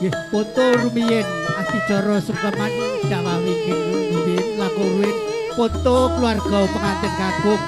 Nggih, foto rumiyin adicara sungkeman dawuh wingking rumiyin lakurin foto keluarga pengantin kakung.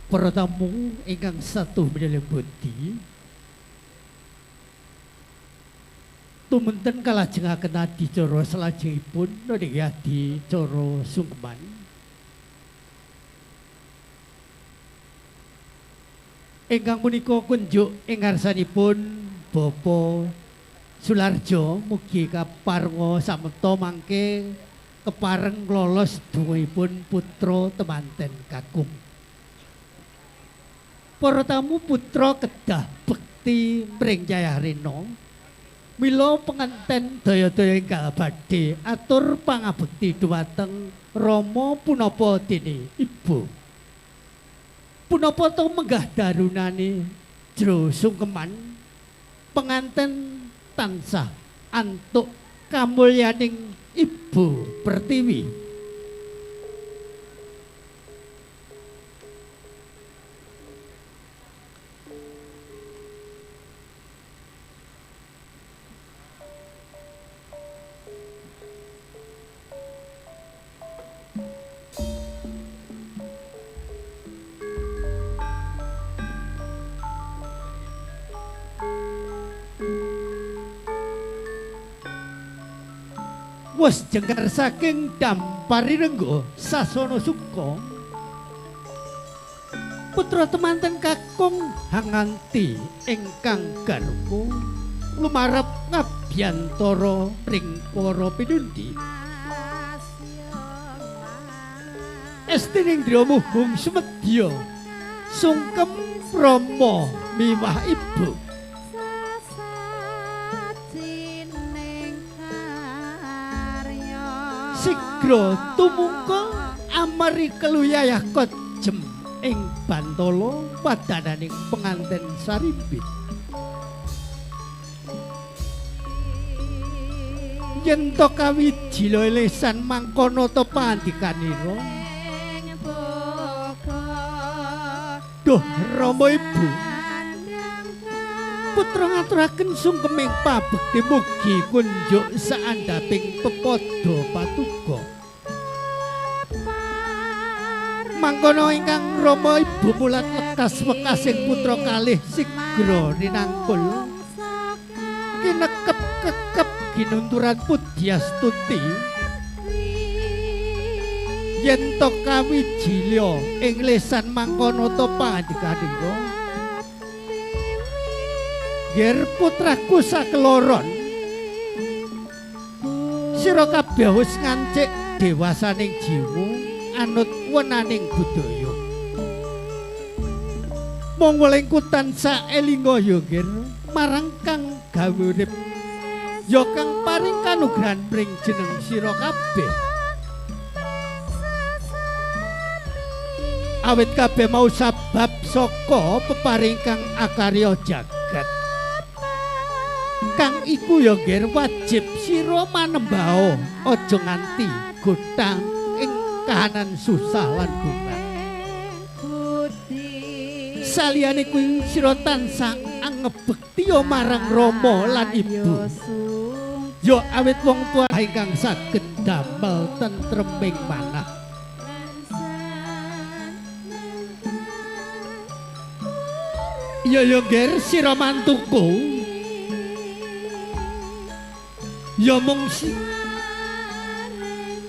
Para tamu ingkang satu medhali budi tumunten kalajengaken adicara salajengipun niki adicara sungkeman ingkang punika kunjuk ing ngarsanipun Bapak Sularjo mugi kaparenga samekta mangke kepareng lolos dungipun putra temanten kakung. Para tamu putra kedah bekti mring Jayarena mila penganten daya-daya enggal badhe atur pangabekti dhumateng Rama punapa dene Ibu. Punapa to menggah darunane jero sungkeman penganten tansah antuk kamulyaning Ibu Pertiwi. Wes jengkar saking Damparirengga Sasana Suka putra temanten kakung Hanganti ingkang garwa lumarep ngabyantara mring para pinundi Estining Dramuhung sumedya sungkem Rama miwah Ibu. Sigra tumungkul amari keluyayah kojem ing Bantala padananing penganten sarimbit. Yen to kawijila lesan mangkono to pandikanira. Duh Rama Ibu. Putra ngaturaken sungkeming pabekti mugi kunjuk saandhaping pepada patuga. Mangkono ingkang Rama Ibu mulat lekas wekasing putra kalih sigra rinangkul kinekep-kekep ginunturan Pudyastuti yen to kawijilya ing lesan mangkono to pangandikaning ger putraku sakloron sira kabeh wis ngancik dewasaning jiwa anut wenaning budaya mong welingku tansah elinga ya ger marang kang gawe urip ya kang paring kanugrahan pring jeneng sira kabeh awit kabeh mau sabab saka peparing kang akarya jagat kang iku ya ger wajib sira manembao aja nganti gotang ing kahanan susah lan gunah saliyane kuwi sira tansah angebekti marang Rama lan Ibu ya awit wong tua ingkang saged damel tentreming manah ya ger sira mantuku ya mung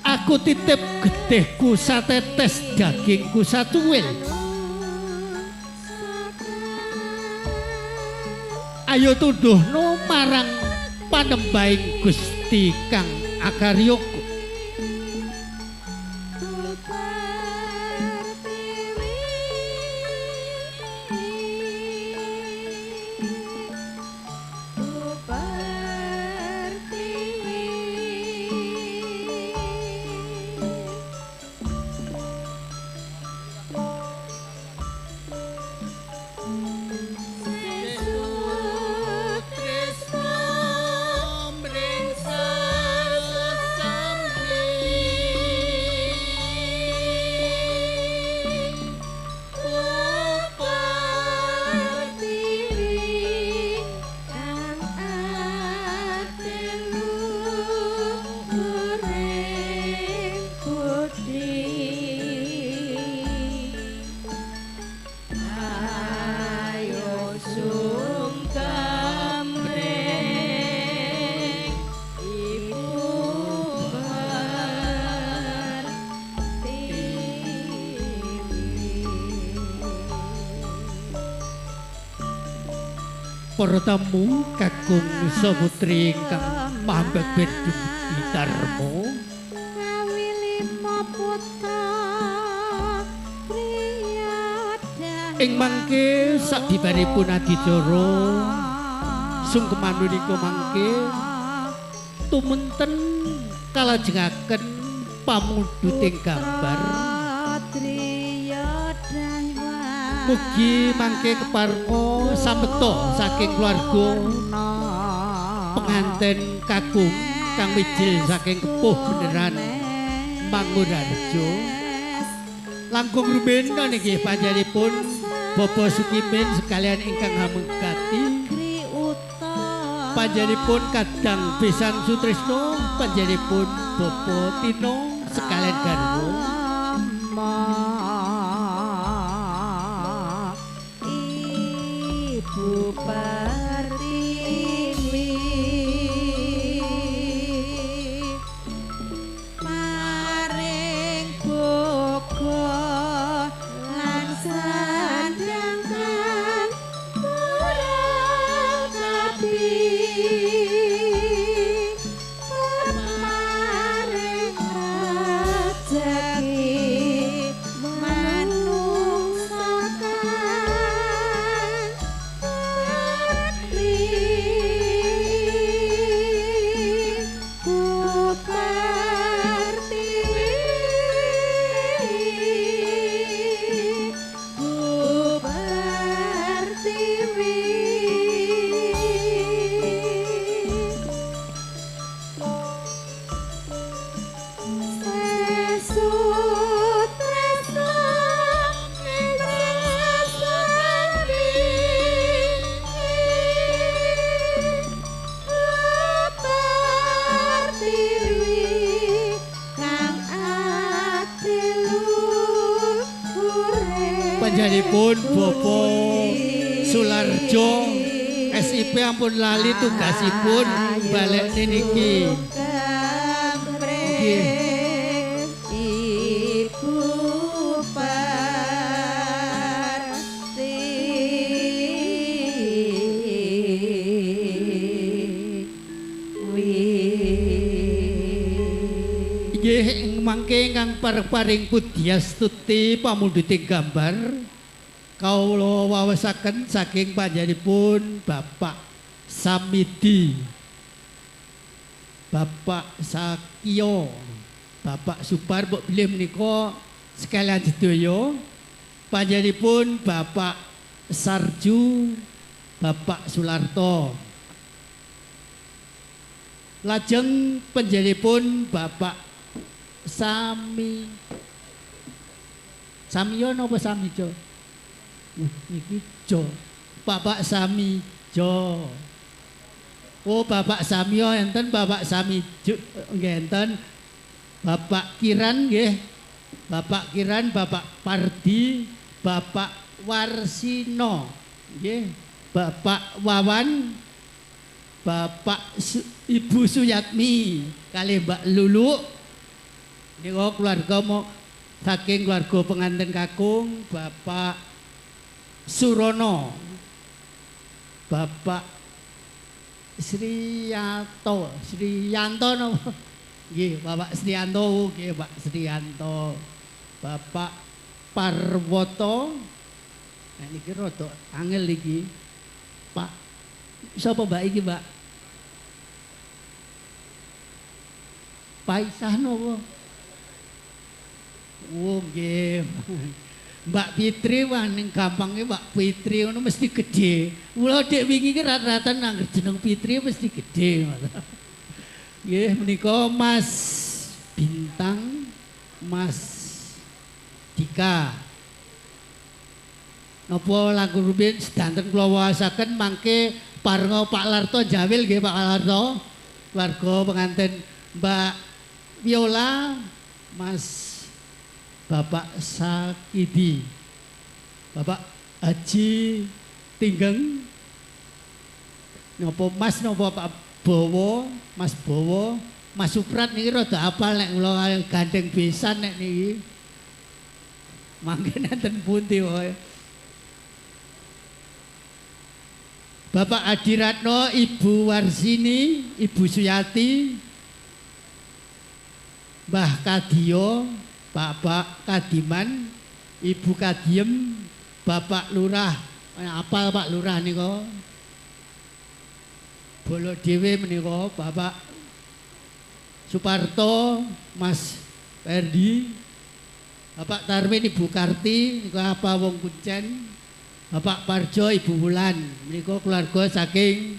aku titip getihku satetes dagingku satuwil ayo tuduhno marang panembahing Gusti kang akaryaku para tamu kakung saputri ingkang mambet Jubuti Darma ing mangke sabibaripun adicara sungkeman menika mangke tumunten kalajengaken pamuduting gambar mugi mangke keparko sameta saking keluarga penganten kakung kang mijil saking Kepuh Beneran Mangurarjo langkung rumiyin niki panjenenganipun Bapak Sukimin sekalian ingkang hamengkati panjenenganipun Kadang Besan Sutrisno panjenenganipun Bapak Tino sekalian garwa panjenenganipun Bapak Sularjo SIP ampun lali tugasipun balik niki. Ibu Parti Inggih mangke ingkang paring pudyastuti pamundhuting gambar kawula waosaken saking panjenenganipun Bapak Samidi, Bapak Sakyo, Bapak Supar mbok bilih menika sekalian sedaya panjenenganipun Bapak Sarju, Bapak Sularto. Lajeng panjenenganipun Bapak Samiyo napa Samijo? Niki Jo. Bapak Samijo. Oh, Bapak Samyo enten, Bapak Samijo nggih enten. Bapak Kiran nggih. Bapak Kiran, Bapak Pardi, Bapak Warsino nggih. Bapak Wawan, Bapak Ibu Suyatmi kali Mbak Lulu. Niku keluarga mau saking keluarga pengantin kakung Bapak Surono, Bapak Sriyanto napa? Nggih, Bapak Sriyanto, nggih Pak Sriyanto. Bapak Parwoto. Nah niki rada angel iki. Pak sapa Mbak iki, Mbak? Paisah napa? Oh nggih. Mbak Fitri wah ning gampangnya Mbak Fitri ngono mesti gede. Mula dek wingi ki rata-rata nang jeneng Fitri mesti gede. Nggih menika Mas Bintang, Mas Dika. Napa langkung rumiyin sedanten kula waosaken mangke parenga Pak Larto Jawil nggih Pak Larto. Keluarga pengantin Mbak Viola, Mas Bapak Sakidi, Bapak Haji Tinggeng, nopo Mas nopo Pak Bowo, Mas Bowo, Mas Suprat niki rada apal nek kula gandeng besan nek niki. Mangke nenten pundi wae. Bapak Adiratno, Ibu Warsini, Ibu Suyati, Mbah Kadio, Bapak Kadiman, Ibu Kadiem, Bapak Lurah, apal Pak Lurah nika. Bolo dhewe menika Bapak Suparto, Mas Perdi, Bapak Tarmin, Ibu Karti, nika apa wong Kuncen, Bapak Parjo, Ibu Wulan, menika keluarga saking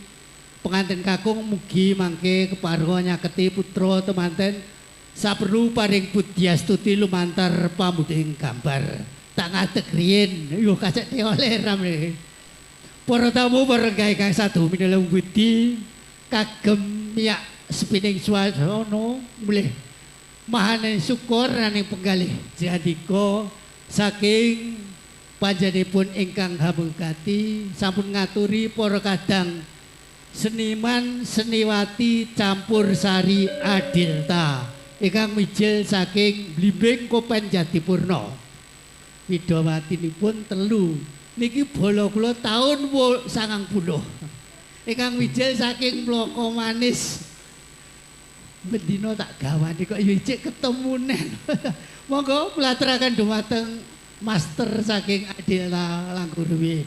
pengantin kakung mugi mangke keparenga nyaketi putra temanten saperlu paring pudyastuti lumantar pamundhuting gambar. Tak ngadeg riyin yo kacek oleh ram niki. Para tamu barenggahe kang sadu minulung budi kagem miyak sepining swasana mulih mahaning syukur raning penggalih jadika saking panjenenganipun ingkang hamugati sampun ngaturi para kadang seniman seniwati campur sari Adilta ingkang mijil saking Blimbing Kopen Jatipurna. Widawatinipun telu niki bola kula taun 90. Ingkang mijil saking Mloko Manis. Bendina tak gawani kok ijik ketemu nen. Monggo mulaturaken dhumateng master saking Adilta langkung rumiyin.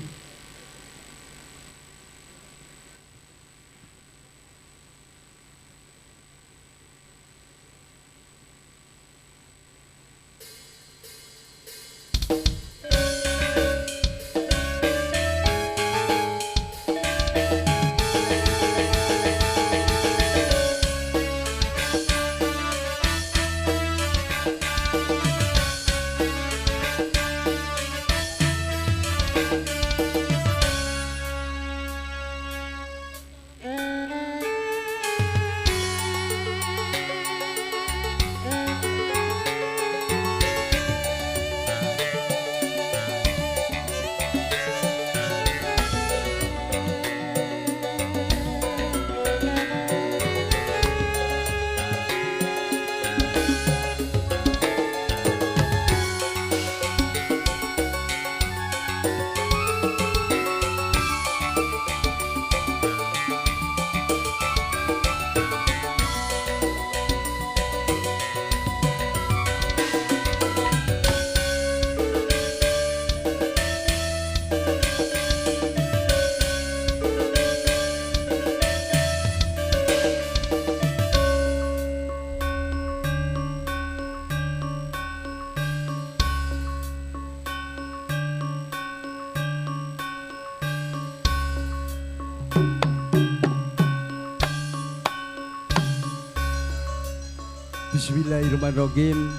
Bismillahirrahmanirrahim.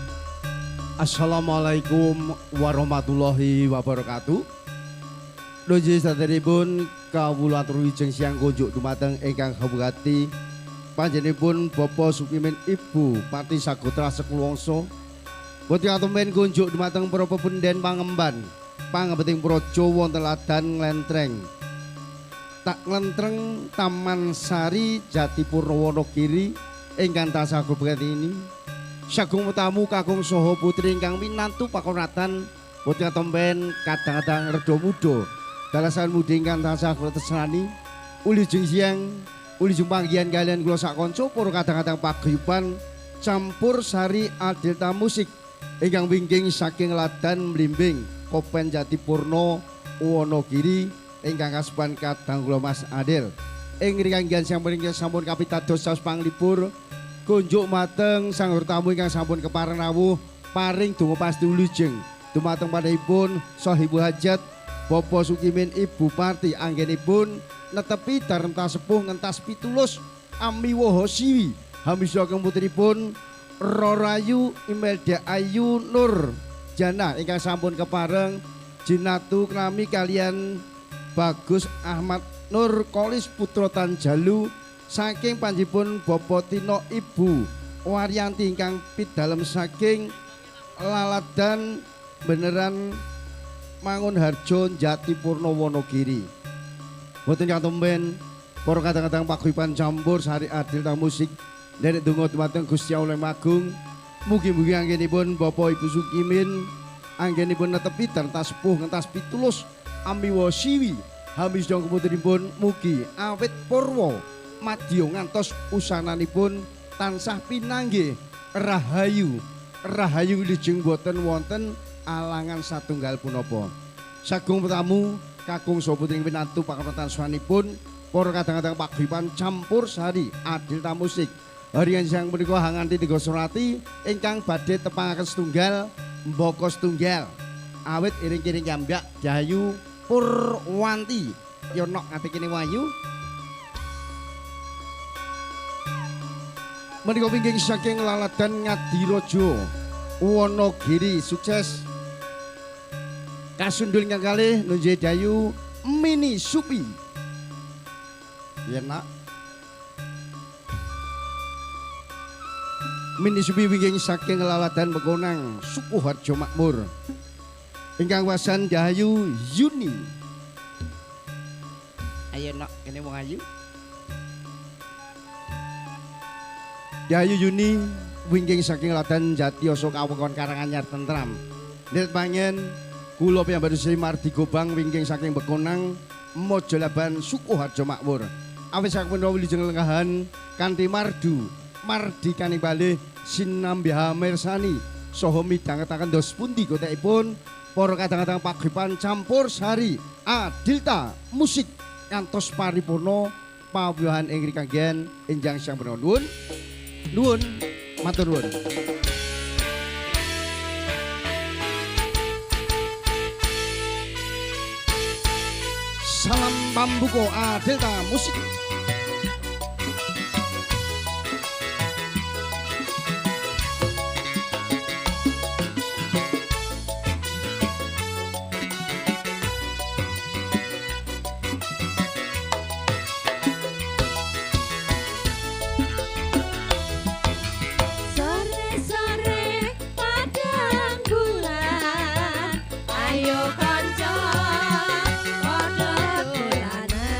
Assalamualaikum warahmatullahi wabarakatuh. Nuju saderipun kawula atur wijeng siang kunjuk dumateng ingkang kabukati panjenenganipun Bapak Sukimin Ibu Pati Sagotra Sekulwangsa. Boten atumen kunjuk dumateng para pepundhen pangemban pangembeting praja wonten ladan nglentreng. Tak nglentreng Taman Sari Jatipurna Wonogiri ingkang tansah kabukati ini. Sagung tamu kakung saha putri ingkang minantu pakonatan boten tumben kadang-kadang rada muda dalasan mudi ingkang tansah kula tresnani uli jeng siang uli jeng panggihan kalian kula sak kanca para kadang-kadang paguyuban campur sari Adelta musik ingkang wingking saking ladan Mlimbing Kopen Jatipurna Wonogiri ingkang kaseban kadang kula Mas Adel ing ringanggihan sampun kapitados saos panglipur kunjuk mateng sang tamu ingkang sampun kepareng rawuh paring donga pasti wilujeng dumateng panjenenganipun Sahibul Hajat Bapak Sukimin Ibu Parti anggenipun netepi darenta sepuh ngentas pitulus amiwaha siwi hamisya putranipun Rorayu Imelda Ayu Nur Jana ingkang sampun kepareng jinatu klami kalian Bagus Ahmad Nur Kolis Putra Tanjalu saking panjipun Bapak Tino Ibu Waryanti ingkang pidalem saking laladan beneran Mangunharjo Jatipurna Wonogiri. Boten katumben para kadang-kadang paguyuban campur sari Adelta musik nderek donga dumateng Gusti Allah Magung. Mugi-mugi anggenipun Bapak Ibu Sukimin anggenipun netepi darta sepuh ngentas pitulus amiwa siwi hamis dong putranipun mugi awit purwa madya ngantos usananipun tansah pinanggih rahayu wilujeng boten wonten alangan satunggal punapa. Sagung tamu kakung saha putri pinantu pakartan swanipun para kadang-kadang paguyuban campur sari Adelta musik. Hari siang menika hanganti tiga surati ingkang badhe tepangaken setunggal mbaka setunggal awit iring-iring jambak Dayu Purwanti Yonok ngati kene wayu menika wingking saking laladan Ngadirojo Wonogiri sukses kasundul ingkang kalih Nunjai Dayu Mini Supi yen nak Mini Supi wingking saking laladan Megonang Sukoharjo Makmur ingkang wasan Dayu Yuni ayo nak kene wong ayu Dayu Yuni wingking saking ladan Jatiyasa Kawengkon Karanganyar tentram. Ndet pangen kula piyambak Sri Mardi Gobang wingking saking Bekonang Mojolaban Sukoharjo Makmur. Awit sampun wilujeng lenggahan kanthi mardi kaning balih sinambiha mirsani saha midhangetaken dos pundi kotekipun para kadang-kadang paguyuban campur sari Adelta musik ngantos paripurna pawiyahan ing rikanggen enjang sang nuwun. Nuwun, matur nuwun. Salam pambuka Adelta musik. Ayo kanca padha dolanan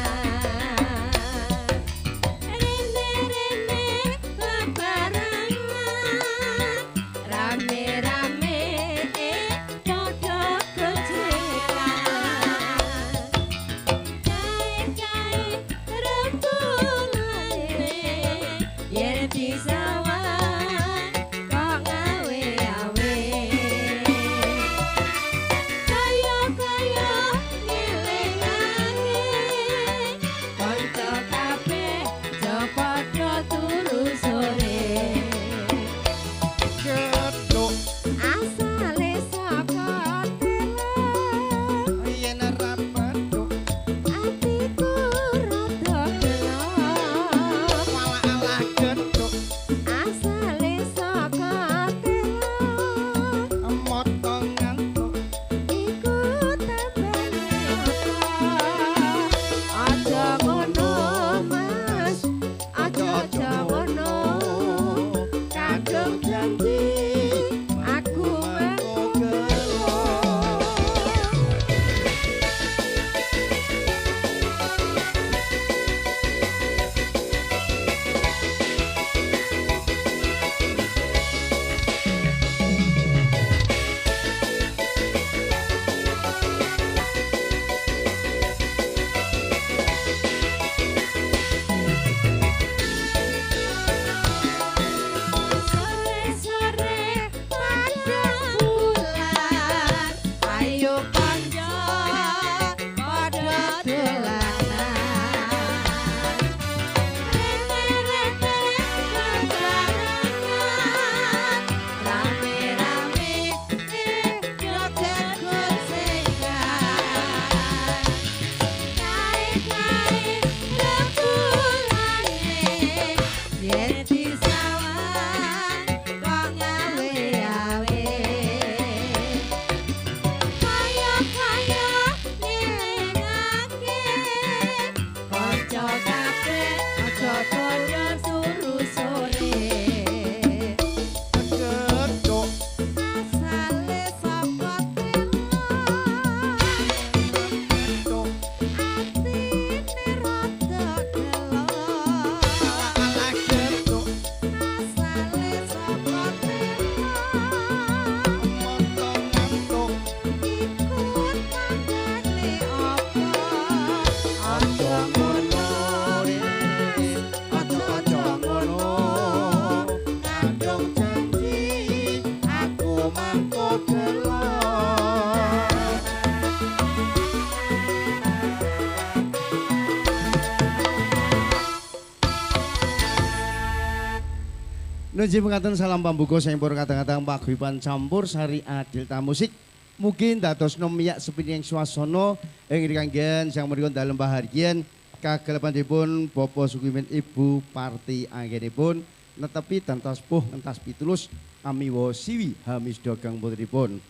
Nunjuk mengatakan salam pambuka sempur kadang-kadang paguyuban campur sari adilta musik. Mungkin dados nomiak sepining swasana ing rikanggen sang menika dalem bahagian kagelapanipun Bapak Sukimin Ibu Parti anggenipun netepi dantos puh entas pitulus amiwa siwi hamis dagang putripun.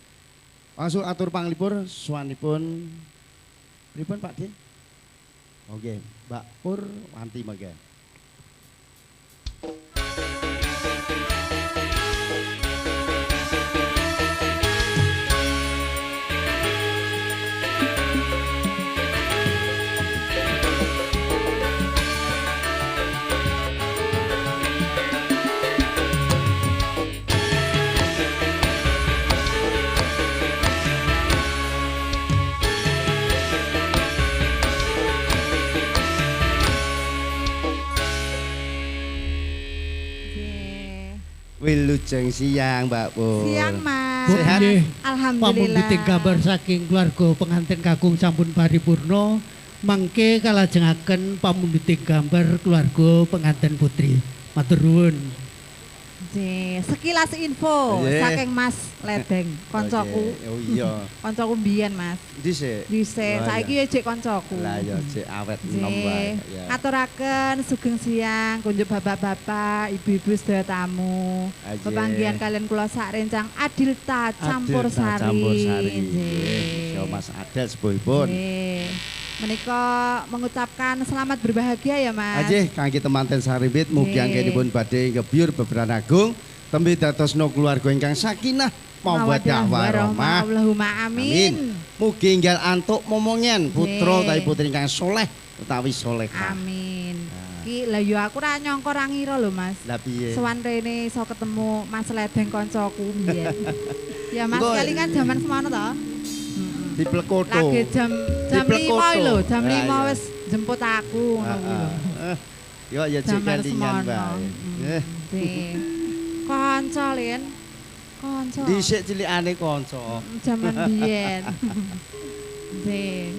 Langsung atur panglipur swanipun pripun Pak De? Oke, Mbak Pur wanti mangga. Wilujeng siang Mbak Pur. Siang Mas. Sehat? Alhamdulillah. Pamundhuting gambar saking keluarga pengantin kakung sampun paripurna mangke kalajengaken pamundhuting gambar keluarga pengantin putri. Matur nuwun. Sekilas info saking Mas Ledeng, koncoku. Oh iya. Koncoku mbiyen Mas. Dhisik. Dhisik, saiki ya jek koncoku. Lah ya jek awet enom wae. Aturaken sugeng siang kunjuk bapak-bapak, ibu-ibu sedaya tamu. Pepanggihan kalian kula sak rencang Adilta Campur Sari. Campur Sari. Nggih. Mas Adel sepuhipun. Menika mengucapkan selamat berbahagia ya Mas. Nggih, kangge temanten saribit mugi anggenipun badhe ngebyur beberan agung tembe datosna keluarga ingkang sakinah mawaddah warahmah. Allahumma amin. Mugi enggal antuk momongen putra utawi putri ingkang soleh utawi solehah. Amin. Ki lha yo aku ra nyangka ra ngira lho Mas. Lah piye? Sowan rene iso ketemu Mas Ledeng koncoku mbiyen. Ya Mas kelingan jaman semono to. Diplekoto. Lagi jam 5 lho, jam 5 wis jemput aku ngono kuwi lho. Yo ya jek kelingan wae. Kanca Lin. Kanca. Dhisik cilikane kanca. Jaman biyen. Nggih.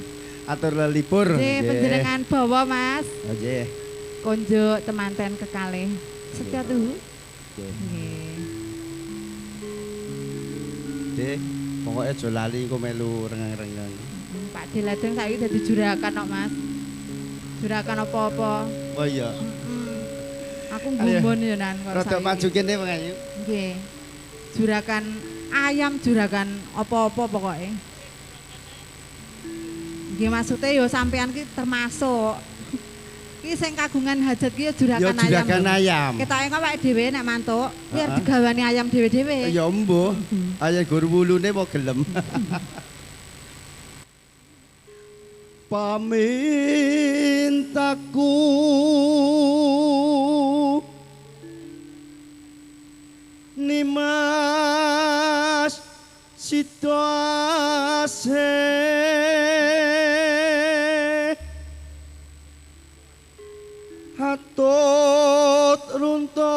Atur lelipur. Nggih, panjenengan bawa Mas. Nggih. Konjuk temanten kekalih. Setya tuh. Nggih. Dek, pokoknya aja lali engko melu rengeng-rengeng. Pak Diladeng saiki dadi juragan kok Mas. Juragan apa-apa. Oh iya. Aku nggumbon yo nan kok. Rada maju kene Pengayu. Nggih. Juragan ayam, juragan apa-apa pokoke. Nggih maksude yo sampean ki termasuk. Ki sing kagungan hajat ki juragan ayam. Ya juragan ayam. Ketoke kok awake dhewe nek mantuk, ki arep digawani ayam dhewe-dhewe. Ya mbuh. Ayam gur wulune mau gelem. Pamintaku Nimas situase hatut runtut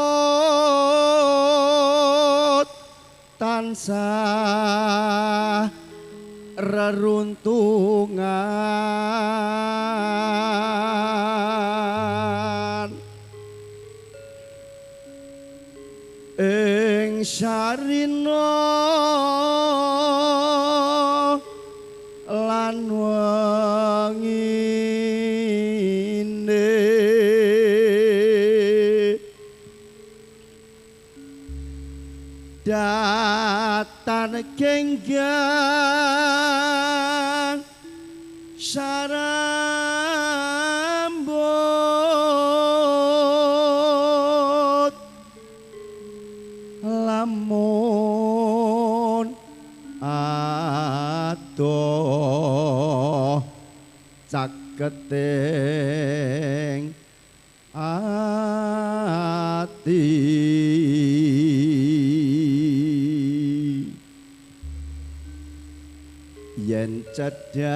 tansah reruntungan ing sarina lan wengine datan genggang sarambut lamun adoh caketing ati yen cedhak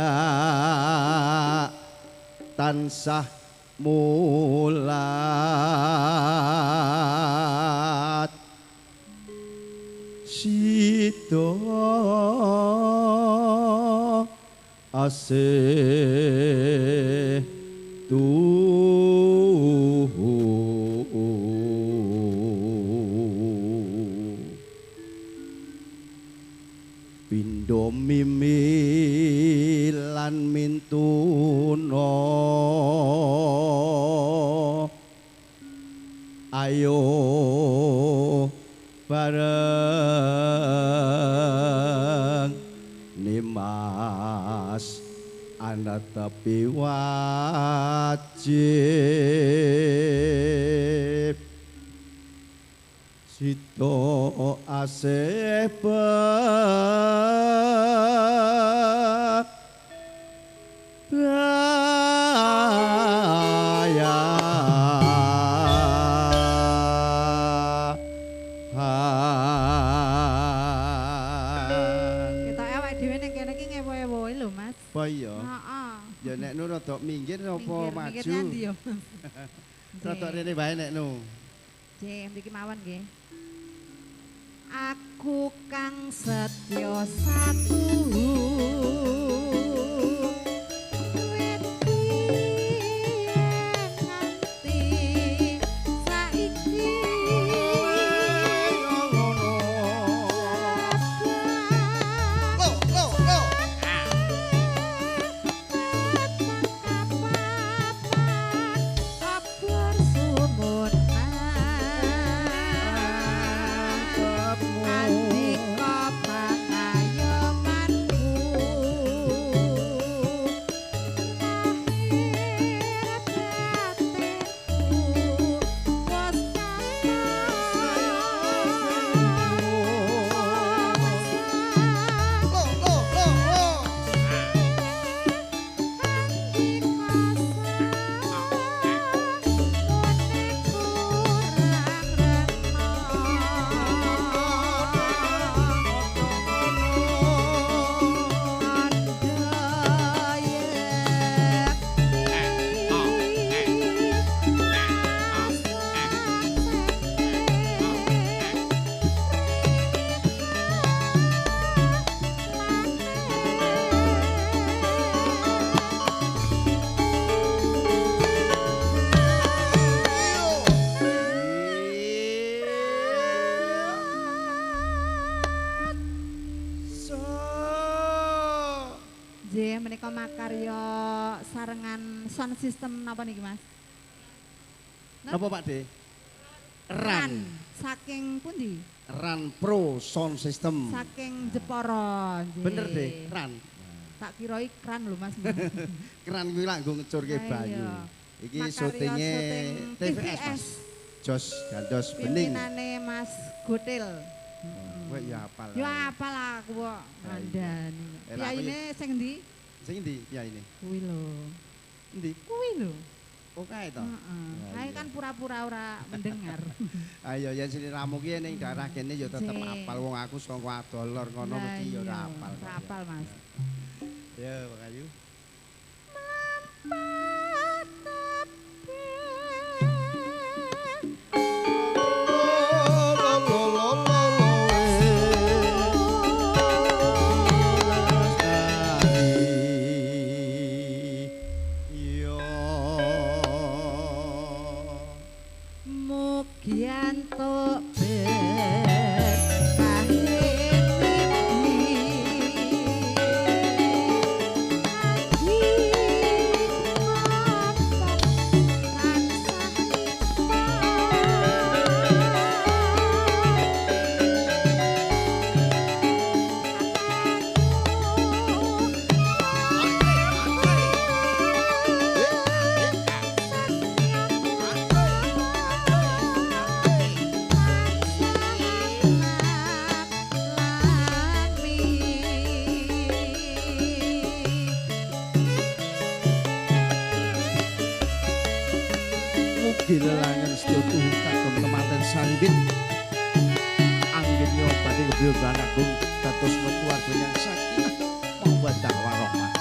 tansah mulat sida asih tuh lan mintuna ayo bareng nimas ana tepi wajib sito asih daya Kita awake dhewe ning kene iki ngewo-ewo lho, Mas. apa iya Heeh. ya nek nu rada minggir apa Minggir maju nyandi yo. rada rene bae nek nu Nggih, mriki mawon nggih. Aku kang setya satu wit biyen nganti saiki kabar sumun Andika pangayomanku lahir batinku wis Nggih, menika makarya sarengan sound system napa niki, Mas? apa Pak De Ran Saking pundi? Ran Pro Sound System Saking Jepara. Nggih. bener deh Ran Tak kira ikran lho, Mas. keran kuwi lak nggo ngecurke Ah, banyu iya. iki Makarya syutinge syuting TVS Mas Jos Gandos Bening Pimpinane Mas Gotil. kowe ya apal Yo apal aku kok ngandani. Eh, lah, Yaine sing ndi? sing ndi piyaine Kuwi lho. endi Kuwi lho. oh kae to Heeh. Ya, Kae iya. kan pura-pura ora mendengar. ayo yen sliramu ki ning daerah kene ya tetep Sing. apal wong aku saka Adolor ngono Lah mesti ya ora iya, apal ora apal, Mas. ya Pak Ayu Mugianto Gilangan setyo tuhu kagem temanten sariwit anggen yo badhe kebriyo agung dados keluarga yang sakinah mawaddah warahmah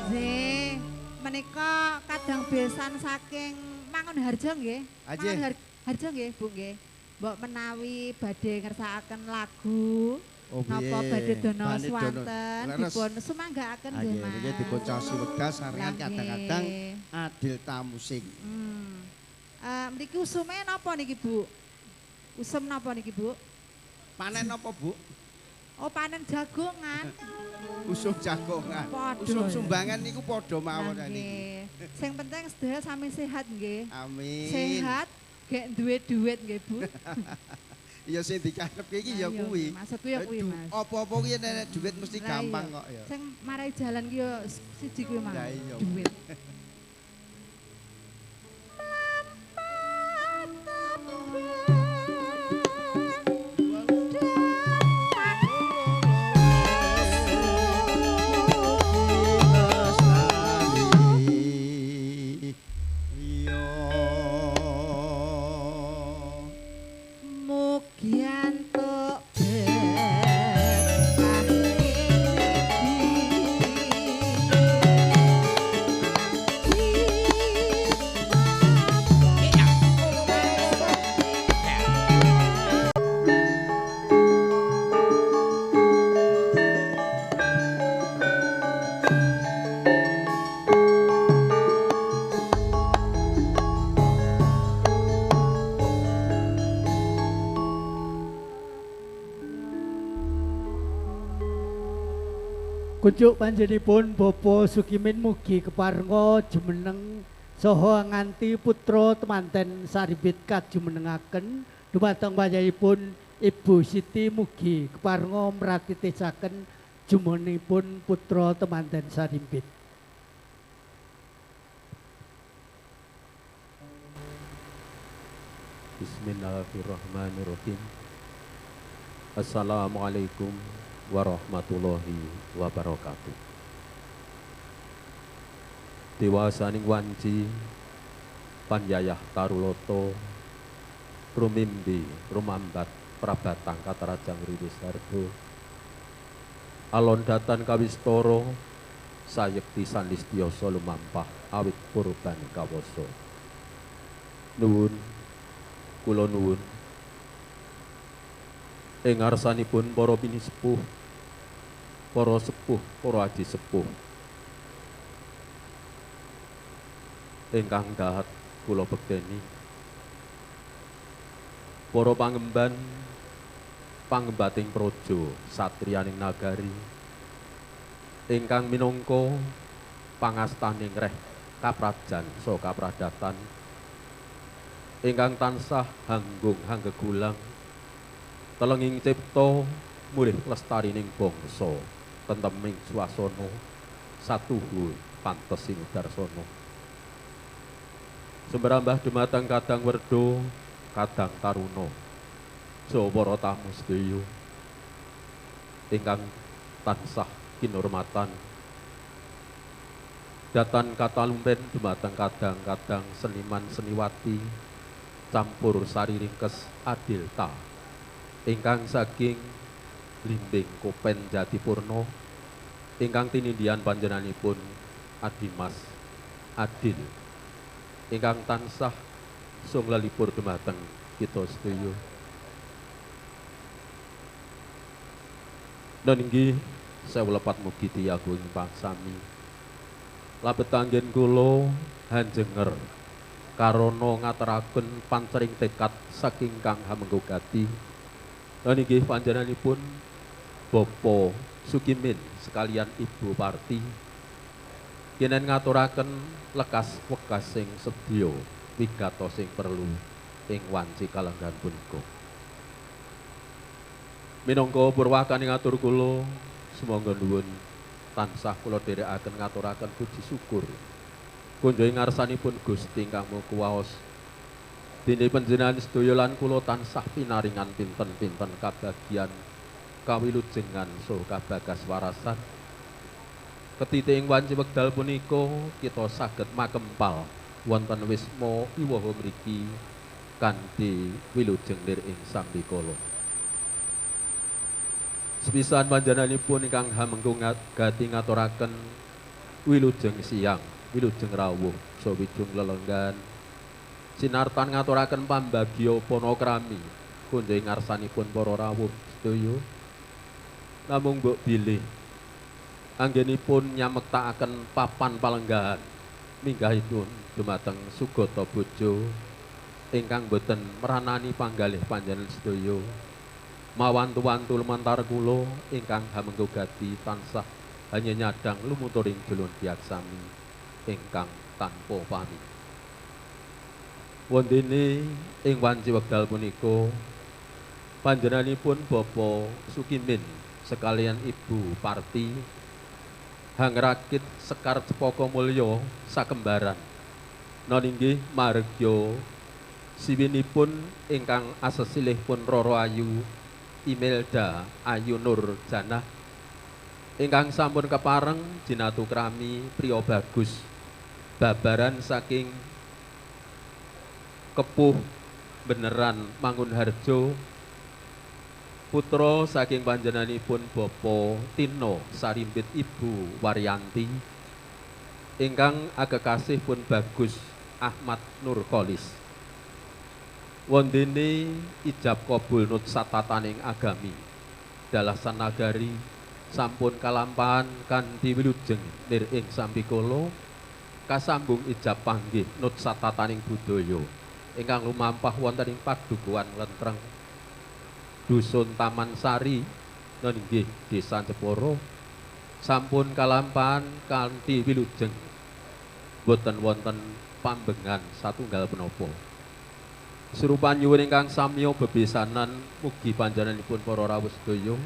Nggih, menika kadang besan saking Mangunharja nggih. Ajih. Mangunharja nggih, Bu nggih. Mbok menawi badhe ngersakaken lagu Oh, napa piye? badhe dono Badhe dono. swanten Leres. dipun sumanggaaken nggih, Nggih, Mas. nggih dipun caosi wegas sarengan Lah, kadang-kadang nggih. Adilta musik. Mriki usume napa niki, Bu? Usum napa niki, Bu? Panen apa, Bu? Oh, panen jagongan. Usum jagongan. Padha, Usum ya. sumbangan niku padha mawon Lah, niki. nggih. Sing penting sedaya sami sehat nggih. Amin. Sehat, gek duwe duit nggih, Bu. Iya sing dikarep iki ya Ayo, kuwi. maksudku ya kuwi, Mas. Apa-apa kuwi nek duit mesti Lah, gampang iya. kok ya. Sing marai jalan ki yo siji kuwi, Mas. Lah, iya. Duit. Mugi antuk berkah Kunjuk panjenipun Bapa Sukimin mugi keparenga jumeneng saha nganti putra temanten saribit kajumenengaken dumateng panjenipun Ibu Siti mugi keparenga mratitesaken jumenipun putra temanten saribit. Bismillahirrahmanirrahim. Assalamualaikum warahmatullahi wabarakatuh. Dewasaning wanci Panyayah Taruloto rumimbi rumambat prabatang katarajang Riwisardo alondatan kawistoro sayekti sandistiyasa lumampah awit kurban kawoso. Nuwun kula nuwun ing ngarsanipun para pinisepuh, para sepuh, para aji sepuh ingkang dahat kula bekteni, para pangemban pangembating praja satriyaning nagari ingkang minangka pangastaning reh kaprajan saha kapradatan ingkang tansah hanggung hanggegulang telenging cipta mulih lestarining bangsa tenteming swasana satuhu pantesing darsana sumberambah dumateng kadang werda kadang taruna saha para tamu sedaya ingkang tansah kinurmatan datan katalumpen dumateng kadang-kadang seniman seniwati campur sari ringkes Adilta ingkang saking Limbing Kopen Jatipurno ingkang tinindhian panjenenganipun Adimas Adil ingkang tansah sunglalipur dumateng kita sedaya. Dan inggih sewu lepat mugi tiyaga ing pangsami labet anggen kula hanjenger karana ngaturaken pancering tekad saking Kang Hamenggogati. Dan inggih panjenenganipun Bapa Sukimin sekalian Ibu Parti kenen ngaturaken lekas wekas sing sedya wigatos sing perlu ing wanci kalenggan punika. Minangka purwakane ngatur kula sumangga nuwun tansah kula dherekaken ngaturaken puji syukur kunjung ngarsanipun Gusti ingkang Maha Kuwaos. Dene panjenengan sedaya lan kula tansah pinaringan pinten-pinten kabagyan kawilujengan saha kabagas warasan. Ketite ing wanci wekdal punika kita saged makempal wonten wisma iwaha mriki kanthi wilujeng lir ing Sang Rikala. Sepisan panjenenganipun ingkang Hamenggogati ngaturaken wilujeng siang, wilujeng rawuh, sawijung lelenggan. Sinartan ngaturaken pambagya panakrami konjoing ngarsanipun para rawuh sedaya. Namung mbok bilih anggenipun nyamektakaken papan palenggahan minggahipun dumateng Sugata Bojo ingkang boten meranani panggalih panjenengan sedaya. Mawantu-wantu lumantar kula ingkang hamengga gati tansah hanya nyadang lumuturing julun diaksami ingkang tanpa pamit. Wondene ing wanci wekdal punika panjenenganipun Bapak Sukimin sekalian Ibu Parti hangrakit Sekar Cepaka Mulya sakembaran noninggih margya siwinipun ingkang asesilihipun Roro Ayu Imelda Ayu Nur Janah ingkang sampun kepareng jinatu krami priya bagus babaran saking Kepuh Beneran Mangunharjo putra saking panjenenganipun Bapa Tino Sarimbit Ibu Waryanti ingkang agekasih pun bagus Ahmad Nurkolis. Wondene ijab kabul nut satataning agami dalasan nagari sampun kalampahan kanthi wilujeng nir ing sambikala kasambung ijab panggih nut satataning budaya ingkang lumampah wonten ing padukuhan Lentreng Dusun Taman Sari nggih Desa Jepara sampun kalampahan kanthi wilujeng boten wonten pambengan satunggal menapa. Surupan nyuwun ingkang samya bebesanan mugi panjenenganipun para rawuh sedaya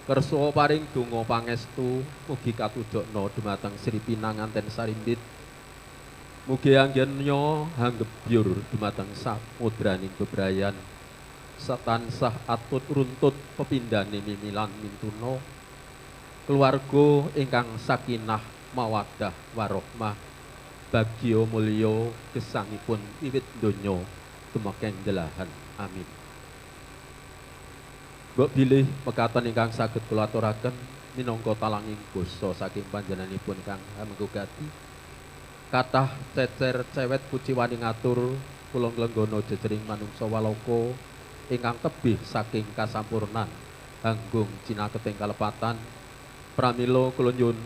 kersa paring donga pangestu mugi katujokna dumateng Sri Pinanganten Sarimbit. Mugi anggennya hanggebyur dumateng samudraning bebrayan satansah atut runtut pepindhane mimilan mintuna keluarga ingkang sakinah mawaddah warahmah bagya mulya gesangipun wiwit donya tumekeng delahan. Amin. Mbok bilih mekaten ingkang saged kula aturaken minangka talanging basa saking panjenenganipun kang hamengga gati kathah cecer cewet pujiwani ngatur kula nglenggana jejering manungsa walaka ingkang tebih saking kasampurnan hanggung cinaketing kalepatan pramila kula nyuwun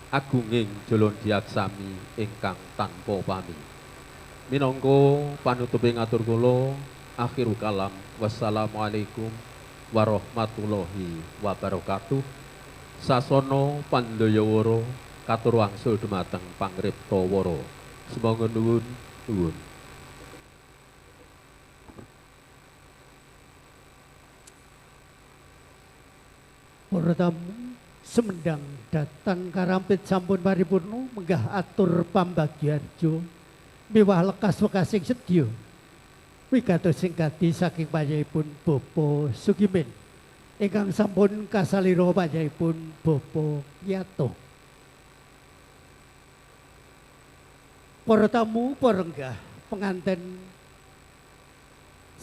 agunging julun diaksami ingkang tanpa pami. Minangka panutuping atur kula akhirul kalam wassalamualaikum warahmatullahi wabarakatuh. Sasana pandayawara katur wangsul dumateng pangripta wara. Sumangga nuwun nuwun. Para tamu semendang datan karampit sampun paripurna menggah atur pambagyarjo miwah lekas wekasing sedya wigatos sing gati saking panjenenganipun Bapa Sugimin ingkang sampun kasalira panjenenganipun Bapa Yato. Para tamu, para enggah penganten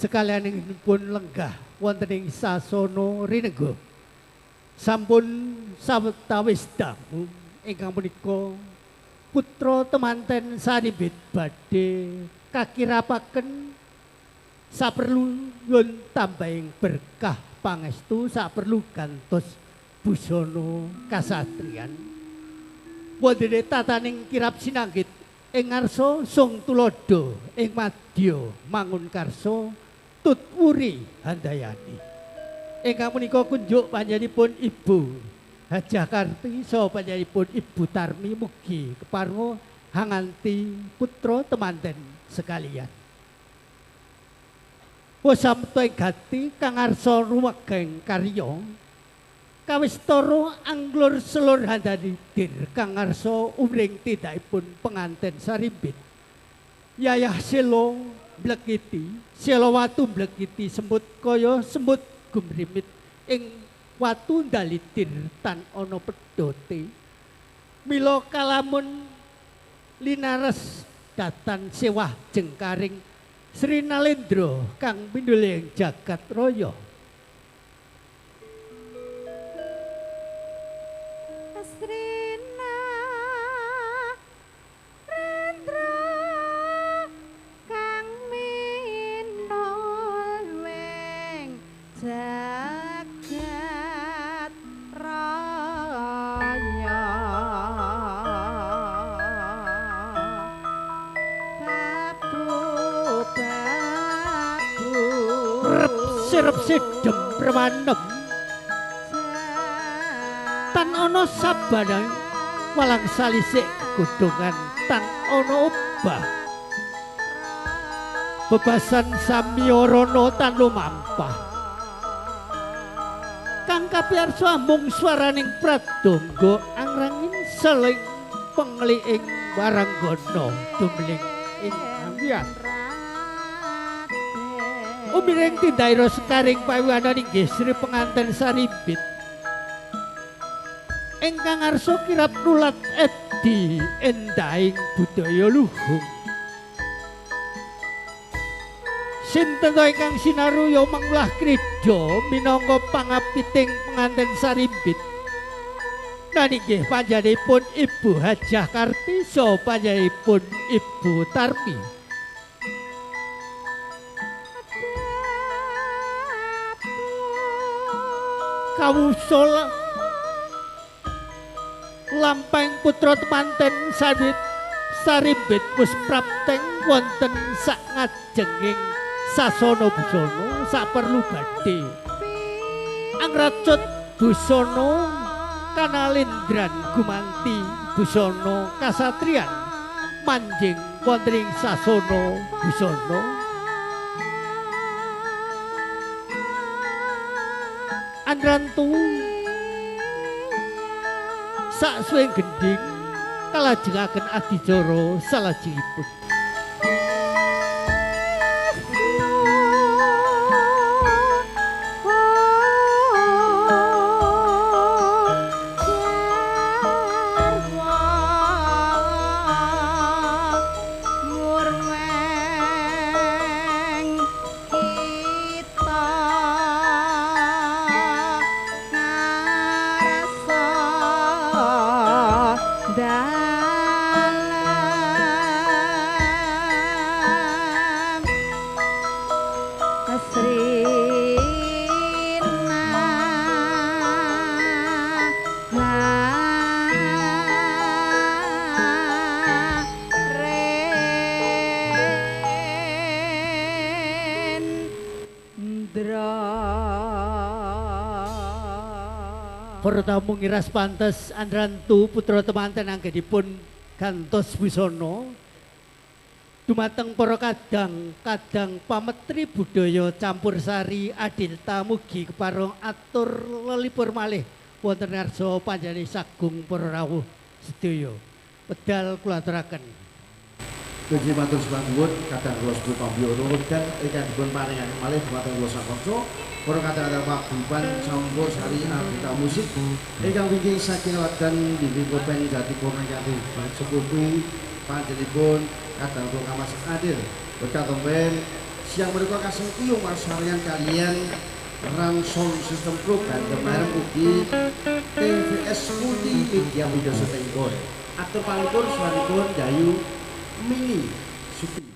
sekalian pun lenggah wonten ing sasana rinengga sampun sawetawis dangu ingkang punika putra temanten Sarimbit badhe kakirapaken saperlu nyuwun tambahing berkah pangestu saperlu gantos busana kasatriyan wondene tataning kirab sinanggit ing ngarsa sung tulodo ing madya mangun karsa tutwuri handayani ingkang punika kunjuk panjenenganipun Ibu Hajah Karti saha panjenenganipun Ibu Tarmi mugi kepareng hanganti putra temanten sekalian. Wasamto ing gati kang arsa ruwegeng karya kawistara anglur selur handanidir kang arsa umring tidakipun penganten Sarimbit. Yayah selo blekiti, selo watu blekiti semut kaya semut gumrimit ing watu ndalitir tan ana pedote mila kalamun linares datan sewah jengkaring Sri Nalendra kang pinduling jagat raya. Sri Sirep sidem permanem tan ana sabanang walang salisik godhongan tan ana obah bebasan samyorana tan lumampah kang kapiyarsa mung swaraning pradonga angranging seling pengliing waranggana dumling ing ambiyat umiring tindaira sekaring pawiwanan inggih Sri Penganten Sarimbit ingkang arsa kirap nulat edi endahing budaya luhung sinten to ingkang sinaruya mangulah krida minangka pangapiting Penganten Sarimbit nggih panjenenganipun Ibu Hajah Karti saha panjenenganipun Ibu Tarmi kawusul lampahing putra temanten Sarimbit wis prapteng wonten sak ngajenging sasana busana saperlu badhe angracut busana kanalindran gumanti busana kasatriyan manjing wonten ing sasana busana Andrantu sak suwing gending kalajengaken adicara salajengipun para tamu ngiras pantes Andrantu putra temanten anggenipun gantos busana dumateng para kadang pametri budaya campursari Adilta mugi kepareng atur lelipur malih wonten ngarsa panjenengan sagung para rawuh sedaya pedal kula aturaken Puji matur sembah nuwun kadang kula sedaya pambiyara dan ingkang dipun paringaken malih dumateng kula sakonco para kadang-kadang paguyuban campursari Adilta musik ingkang wingking saking ladan Bimbing Kopen Jatipurna ingkang sepupu panjenenganipun kadang kula Mas Adil berkat tomben siang menika kasengkuyung marsarian kalian Ram Sound System Group dan kemarin ugi TVS Multimedia Video Setengkor atur palipur suaripun Dayu Mini Supi